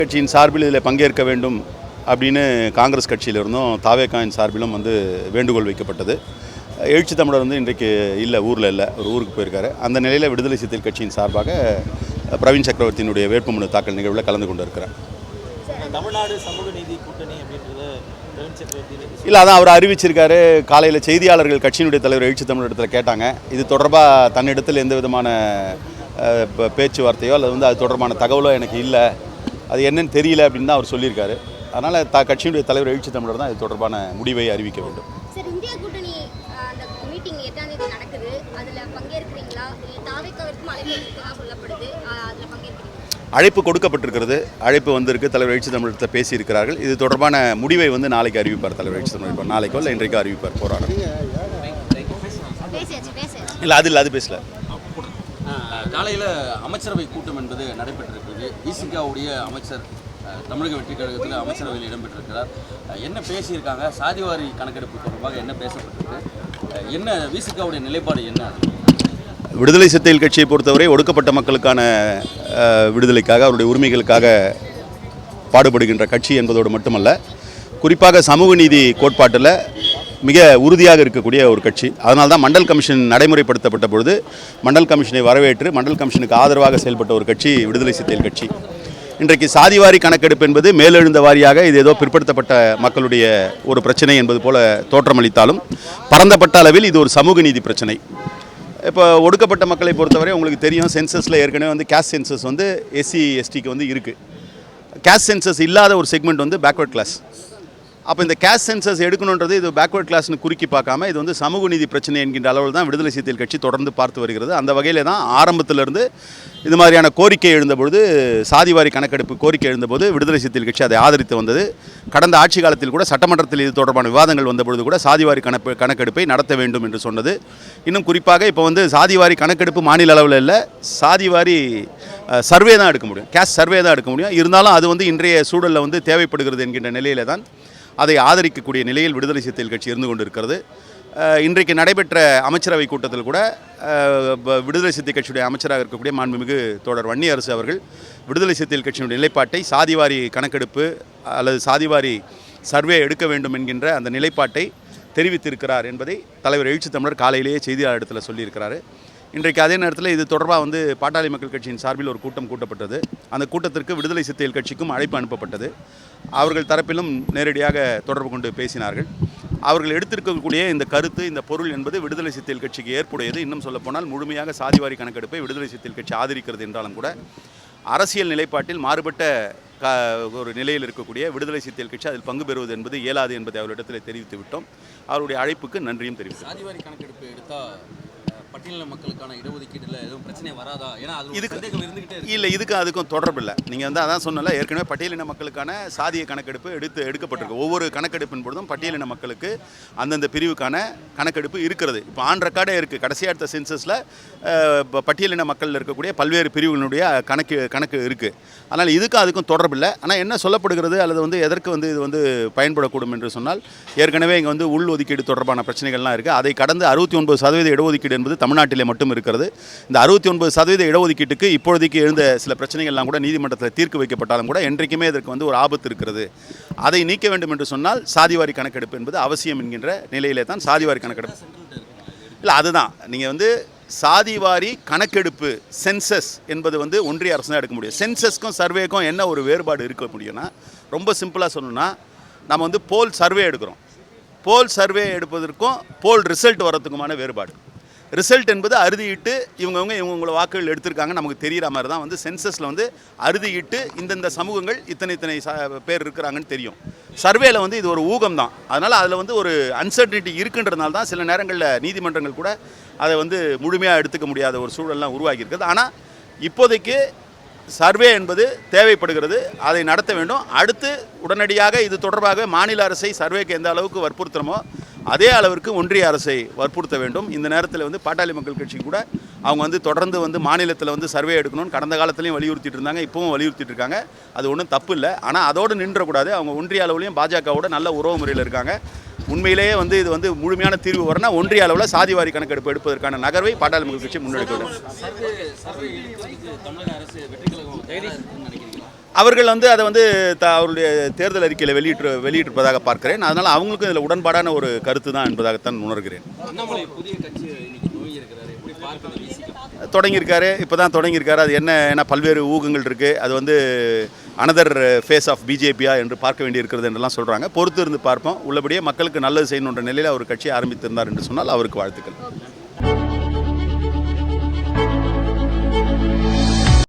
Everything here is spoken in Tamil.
கட்சியின் சார்பில் இதில் பங்கேற்க வேண்டும் அப்படின்னு காங்கிரஸ் கட்சியிலிருந்தும் தாவேகாவின் சார்பிலும் வேண்டுகோள் வைக்கப்பட்டது. எழுச்சி தமிழர் இன்றைக்கு இல்லை, ஊரில் இல்லை, ஒரு ஊருக்கு போயிருக்காரு. அந்த நிலையில் விடுதலை சிறுத்தைகள் கட்சியின் சார்பாக பிரவீன் சக்கரவர்த்தியினுடைய வேட்புமனு தாக்கல் நிகழ்வில் கலந்து கொண்டு இருக்கிறார். தமிழ்நாடு சமூக நீதி கூட்டணி அப்படின்றது இல்லை, அதான் அவர் அறிவிச்சிருக்காரு. காலையில் செய்தியாளர்கள் கட்சியினுடைய தலைவர் எழுச்சி தமிழரிடத்தில் கேட்டாங்க, இது தொடர்பாக தன்னிடத்தில் எந்த விதமான பேச்சுவார்த்தையோ அல்லது அது தொடர்பான தகவலோ எனக்கு இல்லை, அது என்னன்னு தெரியல அப்படின்னு தான் அவர் சொல்லியிருக்காரு. அதனால் கட்சியினுடைய தலைவர் எழுச்சி தமிழர் தான் இது தொடர்பான முடிவை அறிவிக்க வேண்டும். சார், இந்தியா கூட்டணி அந்த மீட்டிங் 8ஆம் தேதி நடக்குது, அதில் பங்கேற்கிறீங்களா? தாவேகாவிற்கும் அழைப்பு இருக்கிறதா சொல்லப்படுது, அதில் பங்கேற்கிறீங்களா? அழைப்பு கொடுக்கப்பட்டிருக்கிறது, அழைப்பு வந்திருக்கு. தலைவர் எழுச்சி தமிழர் பேசியிருக்கிறார்கள். இது தொடர்பான முடிவை நாளைக்கு அறிவிப்பார் தலைவர் எழுச்சி தமிழர். நாளைக்கோ இல்லை இன்றைக்கோ அறிவிப்பார். போராட்டம் இல்லை, அது பேசல. காலையில் அமைச்சரவை கூட்டம் என்பது நடைபெற்றிருக்கிறது. விசிகாவுடைய அமைச்சர் தமிழக வெற்றி கழகத்தில் அமைச்சரவையில் இடம்பெற்றிருக்கிறார். என்ன பேசியிருக்காங்க? சாதிவாரி கணக்கெடுப்பு தொடர்பாக என்ன பேசப்பட்டிருக்கு? என்ன விசிகாவுடைய நிலைப்பாடு என்ன? விடுதலை சிறுத்தைகள் கட்சியை பொறுத்தவரை ஒடுக்கப்பட்ட மக்களுக்கான விடுதலைக்காக, அவருடைய உரிமைகளுக்காக பாடுபடுகின்ற கட்சி என்பதோடு மட்டுமல்ல, குறிப்பாக சமூக நீதி கோட்பாட்டில் மிக உறுதியாக இருக்கக்கூடிய ஒரு கட்சி. அதனால தான் மண்டல் கமிஷன் நடைமுறைப்படுத்தப்பட்ட பொழுது மண்டல் கமிஷனை வரவேற்று மண்டல் கமிஷனுக்கு ஆதரவாக செயல்பட்ட ஒரு கட்சி விடுதலை சிறுத்தைகள் கட்சி. இன்றைக்கு சாதிவாரி கணக்கெடுப்பு என்பது மேலெழுந்த வாரியாக இது ஏதோ பிற்படுத்தப்பட்ட மக்களுடைய ஒரு பிரச்சனை என்பது போல தோற்றமளித்தாலும் பரந்தப்பட்ட அளவில் இது ஒரு சமூக நீதி பிரச்சனை. இப்போ ஒடுக்கப்பட்ட மக்களை பொறுத்தவரை உங்களுக்கு தெரியும், சென்சஸில் ஏற்கனவே கேஸ்ட் சென்சஸ் எஸ்சி எஸ்டிக்கு இருக்குது. கேஸ்ட் சென்சஸ் இல்லாத ஒரு செக்மெண்ட் பேக்வர்ட் கிளாஸ். அப்போ இந்த கேஸ்ட் சென்சஸ் எடுக்கணுன்றது இது பேக்வர்ட் கிளாஸ்னு குறுக்கி பார்க்காம இது சமூக நீதி பிரச்சனை என்கின்ற அளவில் தான் விடுதலை சிறுத்தைகள் கட்சி தொடர்ந்து பார்த்து வருகிறது. அந்த வகையில் தான் ஆரம்பத்திலிருந்து இது மாதிரியான கோரிக்கை எழுந்தபொழுது, சாதிவாரி கணக்கெடுப்பு கோரிக்கை எழுந்தபோது விடுதலை சிறுத்தைகள் கட்சி அதை ஆதரித்து வந்தது. கடந்த ஆட்சி காலத்தில் கூட சட்டமன்றத்தில் இது தொடர்பான விவாதங்கள் வந்தபொழுது கூட சாதிவாரி கணக்கெடுப்பை நடத்த வேண்டும் என்று சொன்னது. இன்னும் குறிப்பாக இப்போ சாதிவாரி கணக்கெடுப்பு மாநில அளவில் இல்லை, சாதிவாரி சர்வே தான் எடுக்க முடியும், கேஸ்ட் சர்வே தான் எடுக்க முடியும். இருந்தாலும் அது இன்றைய சூழலில் தேவைப்படுகிறது என்கின்ற நிலையில் தான் அதை ஆதரிக்கக்கூடிய நிலையில் விடுதலை சிறுத்தைகள் கட்சி இருந்து கொண்டிருக்கிறது. இன்றைக்கு நடைபெற்ற அமைச்சரவை கூட்டத்தில் கூட விடுதலை சிறுத்தை கட்சியுடைய அமைச்சராக இருக்கக்கூடிய மாண்புமிகு தோழர் வன்னியரசு அவர்கள் விடுதலை சிறுத்தைகள் கட்சியினுடைய நிலைப்பாட்டை சாதிவாரி கணக்கெடுப்பு அல்லது சாதிவாரி சர்வே எடுக்க வேண்டும் என்கின்ற அந்த நிலைப்பாட்டை தெரிவித்திருக்கிறார் என்பதை தலைவர் எழுச்சி தமிழர் காலையிலேயே செய்தியாளரிடத்தில் சொல்லியிருக்கிறாரு. இன்றைக்கு அதே நேரத்தில் இது தொடர்பாக பாட்டாளி மக்கள் கட்சியின் சார்பில் ஒரு கூட்டம் கூட்டப்பட்டது. அந்த கூட்டத்திற்கு விடுதலை சிறுத்தைகள் கட்சிக்கும் அழைப்பு அனுப்பப்பட்டது. அவர்கள் தரப்பிலும் நேரடியாக தொடர்பு கொண்டு பேசினார்கள். அவர்கள் எடுத்திருக்கக்கூடிய இந்த கருத்து, இந்த பொருள் என்பது விடுதலை சிறுத்தைகள் கட்சிக்கு ஏற்புடையது. இன்னும் சொல்லப்போனால் முழுமையாக சாதிவாரி கணக்கெடுப்பை விடுதலை சிறுத்தைகள் கட்சி ஆதரிக்கிறது என்றாலும் கூட அரசியல் நிலைப்பாட்டில் மாறுபட்ட ஒரு நிலையில் இருக்கக்கூடிய விடுதலை சிறுத்தைகள் கட்சி அதில் பங்கு பெறுவது என்பது இயலாது என்பதை அவரிடத்தில் தெரிவித்து விட்டோம். அவருடைய அழைப்புக்கு நன்றியும் தெரிவித்தோம். சாதிவாரி கணக்கெடுப்பு எடுத்தால் பட்டியலின மக்களுக்கான இடஒதுக்கீடுல எதுவும் பிரச்சனை வராதா? ஏன்னா இதுக்கு அதுக்கும் தொடர்பு இல்லை. நீங்கள் அதான் சொன்னல, ஏற்கனவே பட்டியலின மக்களுக்கான சாதிய கணக்கெடுப்பு எடுக்கப்பட்டிருக்கு. ஒவ்வொரு கணக்கெடுப்பின் பொழுதும் பட்டியலின மக்களுக்கு அந்தந்த பிரிவுக்கான கணக்கெடுப்பு இருக்கிறது. இப்போ ஆன் ரெக்கார்டே இருக்குது. கடைசியாக எடுத்த சென்சஸில் பட்டியலின மக்களில் இருக்கக்கூடிய பல்வேறு பிரிவுகளுடைய கணக்கு இருக்குது. அதனால் இதுக்கும் அதுக்கும் தொடர்பு இல்லை. ஆனால் என்ன சொல்லப்படுகிறது அல்லது எதற்கு இது பயன்படக்கூடும் என்று சொன்னால், ஏற்கனவே இங்கே உள் ஒதுக்கீடு தொடர்பான பிரச்சனைகள்லாம் இருக்குது. அதை கடந்து 69% இடஒதுக்கீடு என்பது தமிழ்நாட்டிலே மட்டும் இருக்கிறது. இந்த 69% இடஒதுக்கீட்டுக்கு இப்பொழுதைக்கு எழுந்த சில பிரச்சனைகள்லாம் கூட நீதிமன்றத்தில் தீர்ப்பு வைக்கப்பட்டாலும் கூட என்றைக்குமே இதற்கு ஒரு ஆபத்து இருக்கிறது. அதை நீக்க வேண்டும் என்று சொன்னால் சாதிவாரி கணக்கெடுப்பு என்பது அவசியம் என்கின்ற நிலையிலே தான் சாதிவாரி கணக்கெடுப்பு இல்லை. அதுதான் நீங்கள் சாதிவாரி கணக்கெடுப்பு சென்சஸ் என்பது ஒன்றிய அரசு தான் எடுக்க முடியும். சென்சஸ்க்கும் சர்வேக்கும் என்ன ஒரு வேறுபாடு இருக்க முடியும்னா, ரொம்ப சிம்பிளாக சொல்லணும்னா, நம்ம போல் சர்வே எடுக்கிறோம். போல் சர்வே எடுப்பதற்கும் போல் ரிசல்ட் வரதுக்குமான வேறுபாடு. ரிசல்ட் என்பது அறுதியிட்டு இவங்களை வாக்குகள் எடுத்திருக்காங்க நமக்கு தெரிகிற மாதிரி தான் சென்சஸில் அறுதியிட்டு இந்தந்த சமூகங்கள் இத்தனை பேர் இருக்கிறாங்கன்னு தெரியும். சர்வேல இது ஒரு ஊகம் தான். அதனால் அதில் ஒரு அன்சர்டனிட்டி இருக்குன்றதுனால தான் சில நேரங்களில் நீதிமன்றங்கள் கூட அதை முழுமையாக எடுத்துக்க முடியாத ஒரு சூழல்லாம் உருவாகி இருக்குது. ஆனால் இப்போதைக்கு சர்வே என்பது தேவைப்படுகிறது, அதை நடத்த வேண்டும். அடுத்து உடனடியாக இது தொடர்பாக மாநில அரசை சர்வேக்கு எந்த அளவுக்கு வற்புறுத்துகிறோமோ அதே அளவிற்கு ஒன்றிய அரசை வற்புறுத்த வேண்டும். இந்த நேரத்தில் பாட்டாளி மக்கள் கட்சி கூட அவங்க தொடர்ந்து மாநிலத்தில் சர்வே எடுக்கணும்னு கடந்த காலத்துலேயும் வலியுறுத்திட்டு இருந்தாங்க, இப்பவும் வலியுறுத்திட்டு இருக்காங்க. அது ஒன்றும் தப்பு இல்லை. ஆனால் அதோடு நின்றக்கூடாது. அவங்க ஒன்றிய அளவுலையும் பாஜகவோட நல்ல உறவு முறையில் இருக்காங்க. உண்மையிலேயே இது முழுமையான தீர்வு வரனா ஒன்றிய அளவில் சாதிவாரி கணக்கெடுப்பு எடுப்பதற்கான நகர்வை பாட்டாளி மக்கள் கட்சி முன்னெடுக்க வேண்டும். அவர்கள் வந்து அதை வந்து அவருடைய தேர்தல் அறிக்கையில் வெளியிட்டிருப்பதாக பார்க்கிறேன். அதனால் அவங்களுக்கும் இதில் உடன்பாடான ஒரு கருத்து தான் என்பதாகத்தான் உணர்கிறேன். அண்ணாமலை புதிய கட்சி இன்னைக்கு துவங்கி இருக்கிறாரு, எப்படி பார்க்குறது விசிக? தொடங்கியிருக்காரு, இப்போ தான் தொடங்கியிருக்காரு. அது என்ன பல்வேறு ஊகங்கள் இருக்குது. அது வந்து அனதர் ஃபேஸ் ஆஃப் பிஜேபியா என்று பார்க்க வேண்டியிருக்கிறது என்றெல்லாம் சொல்கிறாங்க. பொறுத்து இருந்து பார்ப்போம். உள்ளபடியே மக்களுக்கு நல்லது செய்யணுன்ற நிலையில் அவர் கட்சி ஆரம்பித்திருந்தார் என்று சொன்னால் அவருக்கு வாழ்த்துக்கள்.